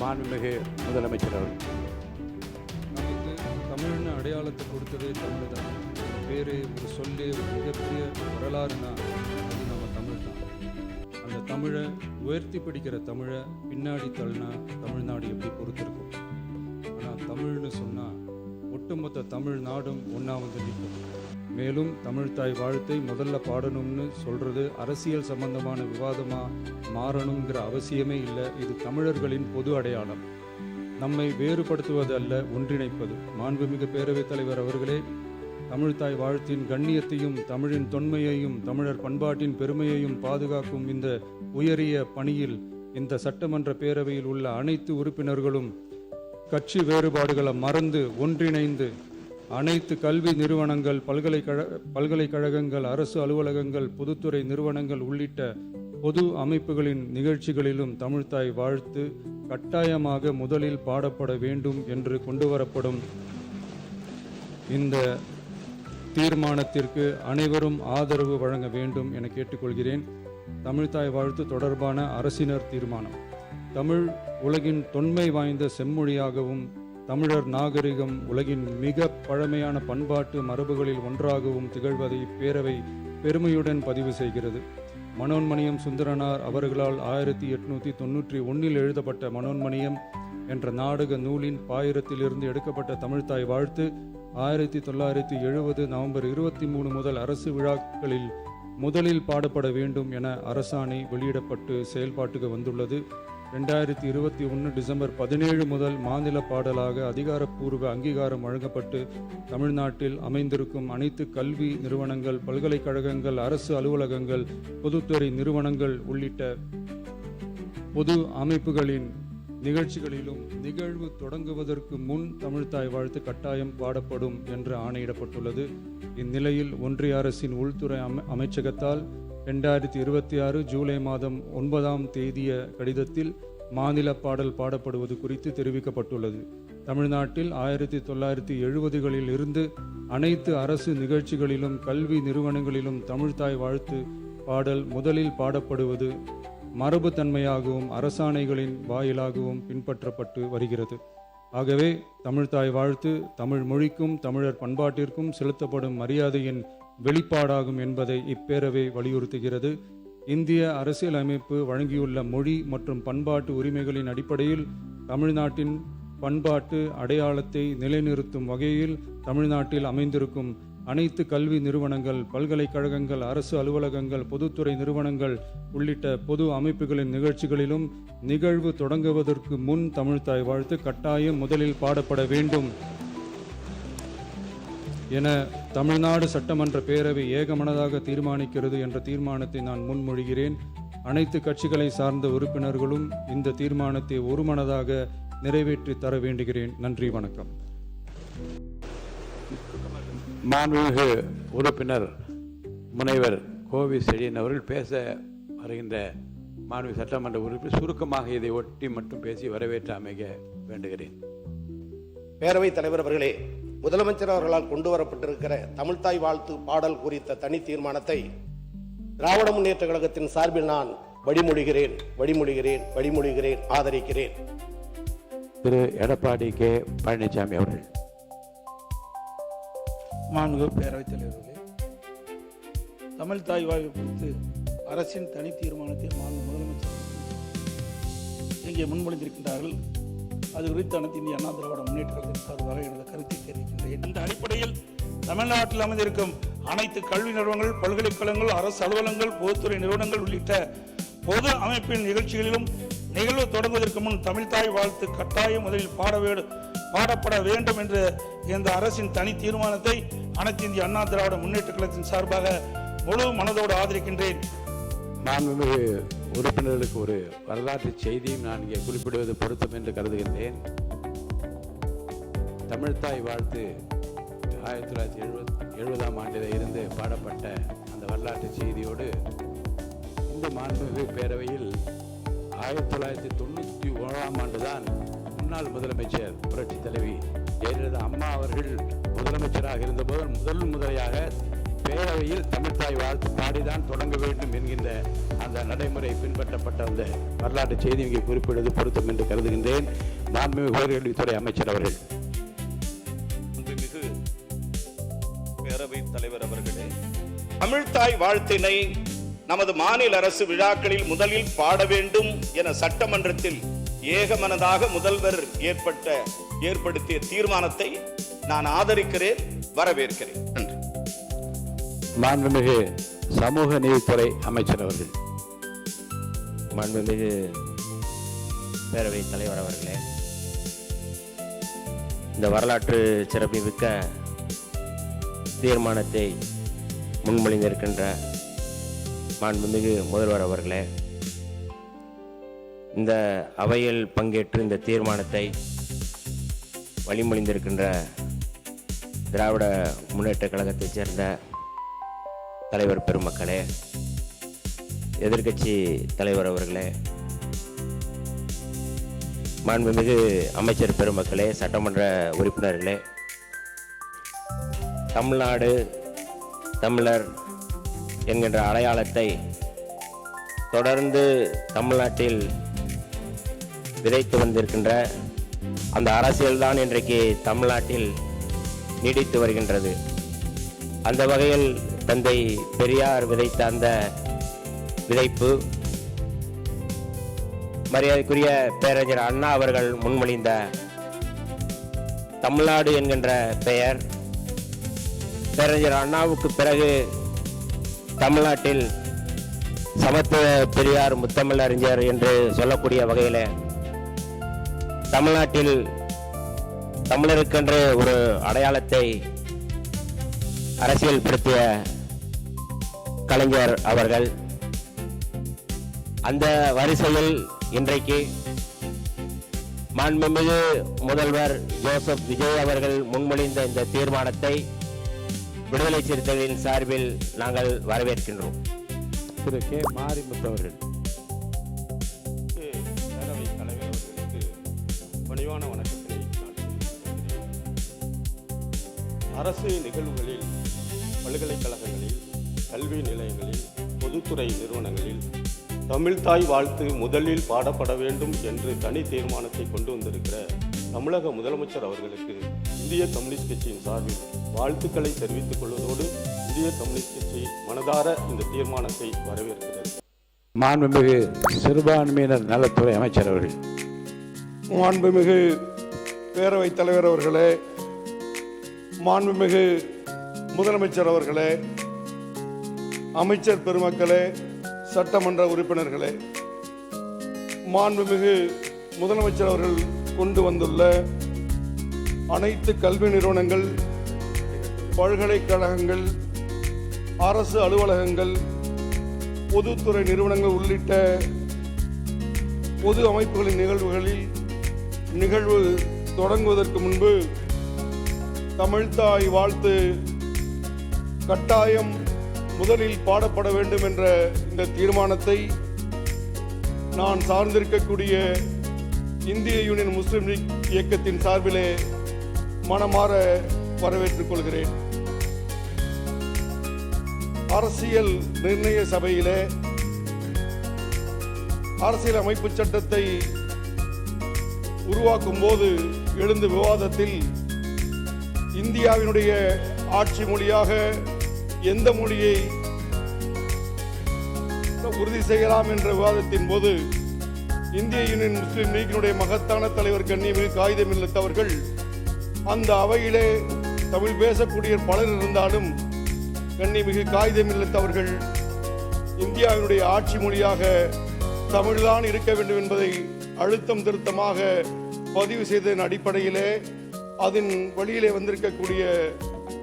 மாண்புமிகு முதலமைச்சர் அவர்கள். நமக்கு தமிழ்னு அடையாளத்தை கொடுத்ததே தமிழ் தான். பேர் ஒரு சொல்லு ஒரு மிகப்பெரிய வரலாறுனா அது நம்ம தமிழ் தான். அந்த தமிழை உயர்த்தி பிடிக்கிற தமிழை பின்னாடி தள்ளினா தமிழ்நாடு எப்படி பொறுத்திருக்கும். ஆனால் தமிழ்னு சொன்னால் ஒட்டுமொத்த தமிழ்நாடும் ஒன்றா வந்து நிற்கும். மேலும் தமிழ்தாய் வாழ்த்தை முதல்ல பாடணும்னு சொல்கிறது அரசியல் சம்பந்தமான விவாதமாக மாறணுங்கிற அவசியமே இல்லை. இது தமிழர்களின் பொது அடையாளம். நம்மை வேறுபடுத்துவது அல்ல, ஒன்றிணைப்பது. மாண்புமிகு பேரவைத் தலைவர் அவர்களே, தமிழ்தாய் வாழ்த்தின் கண்ணியத்தையும் தமிழின் தொன்மையையும் தமிழர் பண்பாட்டின் பெருமையையும் பாதுகாக்கும் இந்த உயரிய பணியில் இந்த சட்டமன்ற பேரவையில் உள்ள அனைத்து உறுப்பினர்களும் கட்சி வேறுபாடுகளை மறந்து ஒன்றிணைந்து அனைத்து கல்வி நிறுவனங்கள், பல்கலைக்கழகங்கள், அரசு அலுவலகங்கள், பொதுத்துறை நிறுவனங்கள் உள்ளிட்ட பொது அமைப்புகளின் நிகழ்ச்சிகளிலும் தமிழ்தாய் வாழ்த்து கட்டாயமாக முதலில் பாடப்பட வேண்டும் என்று கொண்டுவரப்படும் இந்த தீர்மானத்திற்கு அனைவரும் ஆதரவு வழங்க வேண்டும் என கேட்டுக்கொள்கிறேன். தமிழ்தாய் வாழ்த்து தொடர்பான அரசினர் தீர்மானம். தமிழ் உலகின் தொன்மை வாய்ந்த செம்மொழியாகவும் தமிழர் நாகரிகம் உலகின் மிக பழமையான பண்பாட்டு மரபுகளில் ஒன்றாகவும் திகழ்வதை இப்பேரவை பெருமையுடன் பதிவு செய்கிறது. மனோன்மணியம் சுந்தரனார் அவர்களால் 1891 எழுதப்பட்ட மனோன்மணியம் என்ற நாடக நூலின் பாயிரத்திலிருந்து எடுக்கப்பட்ட தமிழ்தாய் வாழ்த்து 1970 நவம்பர் 23 முதல் அரசு விழாக்களில் முதலில் பாடப்பட வேண்டும் என அரசாணை வெளியிடப்பட்டு செயல்பாட்டுக்கு வந்துள்ளது. 2021 டிசம்பர் 17 முதல் மாநில பாடலாக அதிகாரப்பூர்வ அங்கீகாரம் வழங்கப்பட்டு தமிழ்நாட்டில் அமைந்திருக்கும் அனைத்து கல்வி நிறுவனங்கள், பல்கலைக்கழகங்கள், அரசு அலுவலகங்கள், பொதுத்துறை நிறுவனங்கள் உள்ளிட்ட பொது அமைப்புகளின் நிகழ்ச்சிகளிலும் நிகழ்வு தொடங்குவதற்கு முன் தமிழ்தாய் வாழ்த்து கட்டாயம் பாடப்படும் என்று ஆணையிடப்பட்டுள்ளது. இந்நிலையில் ஒன்றிய அரசின் உள்துறை அமைச்சகத்தால் 2026 ஜூலை மாதம் 9ஆம் தேதிய கடிதத்தில் மாநில பாடல் பாடப்படுவது குறித்து தெரிவிக்கப்பட்டுள்ளது. தமிழ்நாட்டில் 1970களில் இருந்து அனைத்து அரசு நிகழ்ச்சிகளிலும் கல்வி நிறுவனங்களிலும் தமிழ்தாய் வாழ்த்து பாடல் முதலில் பாடப்படுவது மரபுத்தன்மையாகவும் அரசாணைகளின் வாயிலாகவும் பின்பற்றப்பட்டு வருகிறது. ஆகவே தமிழ்தாய் வாழ்த்து தமிழ் மொழிக்கும் தமிழர் பண்பாட்டிற்கும் செலுத்தப்படும் மரியாதையின் வெளிப்பாடாகும் என்பதை இப்பேரவை வலியுறுத்துகிறது. இந்திய அரசியலமைப்பு வழங்கியுள்ள மொழி மற்றும் பண்பாட்டு உரிமைகளின் அடிப்படையில் தமிழ்நாட்டின் பண்பாட்டு அடையாளத்தை நிலைநிறுத்தும் வகையில் தமிழ்நாட்டில் அமைந்திருக்கும் அனைத்து கல்வி நிறுவனங்கள், பல்கலைக்கழகங்கள், அரசு அலுவலகங்கள், பொதுத்துறை நிறுவனங்கள் உள்ளிட்ட பொது அமைப்புகளின் நிகழ்ச்சிகளிலும் நிகழ்வு தொடங்குவதற்கு முன் தமிழ்தாய் வாழ்த்து கட்டாயம் முதலில் பாடப்பட வேண்டும் என தமிழ்நாடு சட்டமன்ற பேரவை ஏகமனதாக தீர்மானிக்கிறது என்ற தீர்மானத்தை நான் முன்மொழிகிறேன். அனைத்து கட்சிகளை சார்ந்த உறுப்பினர்களும் இந்த தீர்மானத்தை ஒருமனதாக நிறைவேற்றி தர வேண்டுகிறேன். நன்றி, வணக்கம். மாண்புமிகு உறுப்பினர் முனைவர் கோவி செழியன் அவர்கள் பேச வருகின்ற மாண்புமிகு சட்டமன்ற உறுப்பினர் சுருக்கமாக இதை ஒட்டி மட்டும் பேசி வரவேற்று அமைக்க வேண்டுகிறேன். பேரவைத் தலைவர் அவர்களே, முதலமைச்சர் அவர்களால் கொண்டு வரப்பட்டிருக்கிற தமிழ்தாய் வாழ்த்து பாடல் குறித்த தனி தீர்மானத்தை திராவிட முன்னேற்ற கழகத்தின் சார்பில் நான் வழிமொழிகிறேன், ஆதரிக்கிறேன். திரு எடப்பாடி கே பழனிசாமி அவர்கள். மாண்புமிகு பேரவைத் தலைவர்களே, தமிழ்தாய் வாழ்த்து குறித்து அரசின் தனி தீர்மானத்தை மாண்பு முதலமைச்சர் இங்கே முன்மொழிந்திருக்கின்றார்கள். அது குறித்து அனைத்து இந்திய அண்ணா திராவிட முன்னேற்ற கழகத்தின் சார்பாக எனது கருத்தை தெரிவிக்கின்றேன். இந்த அடிப்படையில் தமிழ்நாட்டில் அமைந்திருக்கும் அனைத்து கல்வி நிறுவனங்கள், பல்கலைக்கழகங்கள், அரசு அலுவலகங்கள், பொதுத்துறை நிறுவனங்கள் உள்ளிட்ட பொது அமைப்பின் நிகழ்ச்சிகளிலும் நிகழ்வு தொடங்குவதற்கு முன் தமிழ்தாய் வாழ்த்து கட்டாயம் முதலில் பாடப்பட வேண்டும் என்ற இந்த அரசின் தனி தீர்மானத்தை அனைத்து இந்திய அண்ணா திராவிட முன்னேற்ற கழகத்தின் சார்பாக முழு மனதோடு ஆதரிக்கின்றேன். மாண்புமிகு உறுப்பினர்களுக்கு ஒரு வரலாற்று செய்தியும் நான் இங்கே குறிப்பிடுவது பொருத்தம் என்று கருதுகின்றேன். தமிழ்தாய் வாழ்த்து 1970ஆம் ஆண்டில் இருந்து பாடப்பட்ட அந்த வரலாற்று செய்தியோடு இந்த மாண்புமிகு பேரவையில் 1991ஆம் ஆண்டுதான் முன்னாள் முதலமைச்சர் புரட்சி தலைவி ஜெயலலிதா அம்மா அவர்கள் முதலமைச்சராக இருந்தபோது முதல் முறையாக பேரவையில் தமிழ்த்தாய் வாழ்த்து பாடிதான் தொடங்க வேண்டும் என்கின்ற அந்த நடைமுறை பின்பற்றப்பட்ட அந்த வரலாற்று செய்தி இங்கே குறிப்பிடுவது பொருத்தம் என்று கருதுகின்றேன். மாண்புமிகு உயர்கல்வித்துறை அமைச்சர் அவர்கள். மாண்புமிகு பேரவைத் தலைவர் அவர்களே, தமிழ்த்தாய் வாழ்த்தினை நமது மாநில அரசு விழாக்களில் முதலில் பாட வேண்டும் என சட்டமன்றத்தில் ஏகமனதாக முதல்வர் ஏற்படுத்திய தீர்மானத்தை நான் ஆதரிக்கிறேன், வரவேற்கிறேன். நன்றி. மாண்புமிகு சமூக நீதித்துறை அமைச்சர் அவர்கள். மாண்புமிகு பேரவைத் தலைவர் அவர்களே, இந்த வரலாற்று சிறப்புமிக்க தீர்மானத்தை முன்மொழிந்திருக்கின்ற மாண்புமிகு முதல்வர் அவர்களே, இந்த அவையில் பங்கேற்று இந்த தீர்மானத்தை வழிமொழிந்திருக்கின்ற திராவிட முன்னேற்றக் கழகத்தைச் சேர்ந்த தலைவர் பெருமக்களே, எதிர்க்கட்சி தலைவர் அவர்களே, மாண்புமிகு அமைச்சர் பெருமக்களே, சட்டமன்ற உறுப்பினர்களே, தமிழ்நாடு தமிழர் என்கின்ற அடையாளத்தை தொடர்ந்து தமிழ்நாட்டில் விதைத்து வந்திருக்கின்ற அந்த அரசியல்தான் இன்றைக்கு தமிழ்நாட்டில் நீடித்து வருகின்றது. அந்த வகையில் தந்தை பெரியார் விதைத்த அந்த விதைப்பு மரியாதைக்குரிய பேரறிஞர் அண்ணா அவர்கள் முன்மொழிந்த தமிழ்நாடு என்கின்ற பெயர், பேரறிஞர் அண்ணாவுக்கு பிறகு தமிழ்நாட்டில் சமத்துவ பெரியார் முத்தமிழறிஞர் என்று சொல்லக்கூடிய வகையில் தமிழ்நாட்டில் தமிழருக்கென்று ஒரு அடையாளத்தை அரசியல்படுத்திய கலைஞர் அவர்கள். அந்த வரிசையில் இன்றைக்கு மாண்புமிகு முதல்வர் ஜோசப் விஜய் அவர்கள் முன்மொழிந்த இந்த தீர்மானத்தை விடுதலை சிறுத்தைகளின் சார்பில் நாங்கள் வரவேற்கின்றோம். திரு கே மாரிமுத்து அவர்கள். பேரவைத் தலைவர் அவர்களுக்கு பணிவான வணக்கத்தினை நான் தெரிவித்துக் அரசு நிகழ்வுகளில், பல்கலைக்கழகங்களில், கல்வி நிலையங்களில், பொதுத்துறை நிறுவனங்களில் தமிழ்த்தாய் வாழ்த்து முதலில் பாடப்பட வேண்டும் என்று தனி தீர்மானத்தை கொண்டு வந்திருக்கிற தமிழக முதலமைச்சர் அவர்களுக்கு இந்திய கம்யூனிஸ்ட் கட்சியின் சார்பில் வாழ்த்துக்களை தெரிவித்துக் கொள்வதோடு இந்திய கம்யூனிஸ்ட் கட்சி மனதார இந்த தீர்மானத்தை வரவேற்கிறது. மாண்புமிகு சிறுபான்மையினர் நலத்துறை அமைச்சர் அவர்கள். மாண்புமிகு பேரவைத் தலைவர் அவர்களே, மாண்புமிகு முதலமைச்சர் அவர்களே, அமைச்சர் பெருமக்களே, சட்டமன்ற உறுப்பினர்களே, மாண்புமிகு முதலமைச்சர் அவர்கள் கொண்டு வந்துள்ள அனைத்து கல்வி நிறுவனங்கள், பல்கலைக்கழகங்கள், அரசு அலுவலகங்கள், பொதுத்துறை நிறுவனங்கள் உள்ளிட்ட பொது அமைப்புகளின் நிகழ்வு தொடங்குவதற்கு முன்பு தமிழ்த்தாய் வாழ்த்து கட்டாயம் முதலில் பாடப்பட வேண்டும் என்ற இந்த தீர்மானத்தை நான் சார்ந்திருக்கக்கூடிய இந்திய யூனியன் முஸ்லிம் லீக் இயக்கத்தின் சார்பிலே மனமாற வரவேற்றுக் கொள்கிறேன். அரசியல் நிர்ணய சபையிலே அரசியல் அமைப்பு சட்டத்தை உருவாக்கும் போது எழுந்த விவாதத்தில் இந்தியாவினுடைய ஆட்சி மொழியாக எந்த மொழியை உறுதி செய்யலாம் என்ற விவாதத்தின் போது இந்திய யூனியன் முஸ்லிம் லீக்கினுடைய மகத்தான தலைவர் கண்ணியமிகு காகிதம் இல்லத்தவர்கள் அந்த அவையிலே தமிழ் பேசக்கூடிய பலர் இருந்தாலும் கண்ணியமிகு காகிதம் இல்லத்தவர்கள் இந்தியாவினுடைய ஆட்சி மொழியாக தமிழ்தான் இருக்க வேண்டும் என்பதை அழுத்தம் திருத்தமாக பதிவு செய்ததன் அடிப்படையிலே அதன் வழியிலே வந்திருக்கக்கூடிய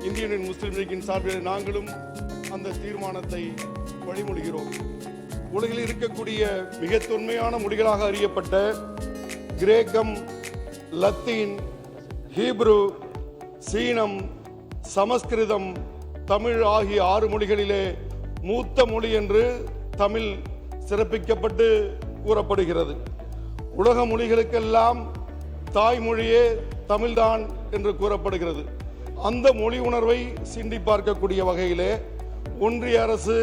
இந்திய யூனியன் முஸ்லிம் லீக்கின் சார்பில் நாங்களும் அந்த தீர்மானத்தை வழிமொழிகிறோம். உலகில் இருக்கக்கூடிய மிக தொன்மையான மொழிகளாக அறியப்பட்ட கிரேக்கம், லத்தீன், ஹீப்ரு, சீனம், சமஸ்கிருதம், தமிழ் ஆகிய 6 மொழிகளிலே மூத்த மொழி என்று தமிழ் சிறப்பிக்கப்பட்டு கூறப்படுகிறது. உலக மொழிகளுக்கெல்லாம் தாய்மொழியே தமிழ்தான் என்று கூறப்படுகிறது. அந்த மொழி உணர்வை சிண்டி பார்க்கக்கூடிய வகையிலே ஒன்றிய அரசு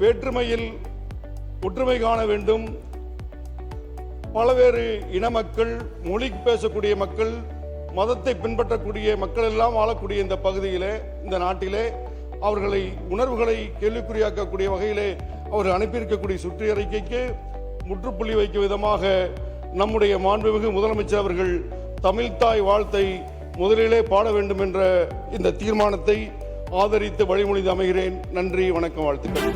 வேற்றுமையில் ஒற்றுமை காண வேண்டும். பலவேறு இன மக்கள், மொழி பேசக்கூடிய மக்கள், மதத்தை பின்பற்றக்கூடிய மக்கள் எல்லாம் வாழக்கூடிய இந்த பகுதியிலே, இந்த நாட்டிலே அவர்களை உணர்வுகளை கேள்விக்குறியாக்கக்கூடிய வகையிலே அவர் அனுப்பியிருக்கக்கூடிய சுற்றறிக்கைக்கு முற்றுப்புள்ளி வைக்கும் விதமாக நம்முடைய மாண்புமிகு முதலமைச்சர் அவர்கள் தமிழ்தாய் வாழ்த்தை முதலிலே பாட வேண்டும் என்ற இந்த தீர்மானத்தை ஆதரித்து வழிமொழிந்து அமைகிறேன். நன்றி, வணக்கம், வாழ்த்துக்கள்.